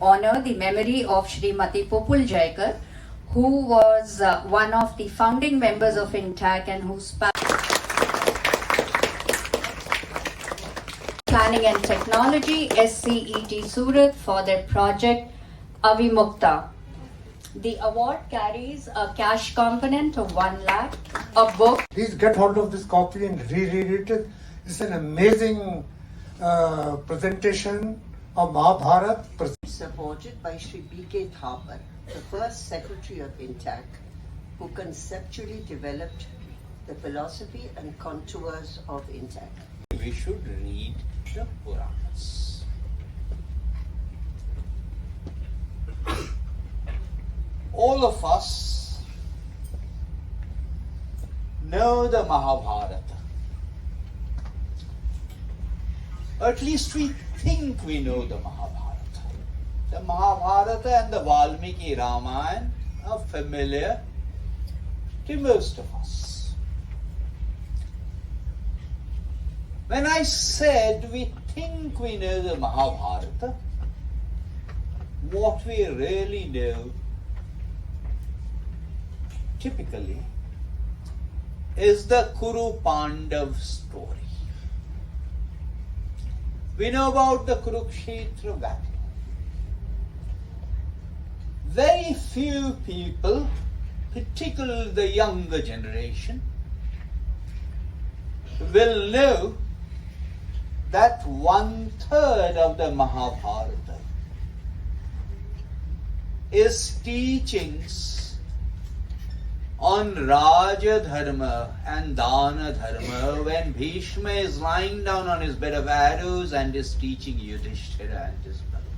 honor the memory of Srimati Pupul Jayakar, who was one of the founding members of INTACH and whose Planning and Technology, SCET Surat, for their project Avimukta. The award carries a cash component of 1 lakh, a book. Please get hold of this copy and reread it. It's an amazing presentation of Mahabharata. Supported by Sri B.K. Thapar, the first Secretary of INTACH, who conceptually developed the philosophy and contours of INTACH. We should read the Puranas. All of us know the Mahabharata. At least we think we know the Mahabharata. The Mahabharata and the Valmiki Ramayana are familiar to most of us. When I said we think we know the Mahabharata, what we really know typically is the Kuru Pandav story. We know about the Kurukshetra battle. Very few people, particularly the younger generation, will know that 1/3 of the Mahabharata is teachings on Raja Dharma and Dana Dharma, when Bhishma is lying down on his bed of arrows and is teaching Yudhishthira and his brothers.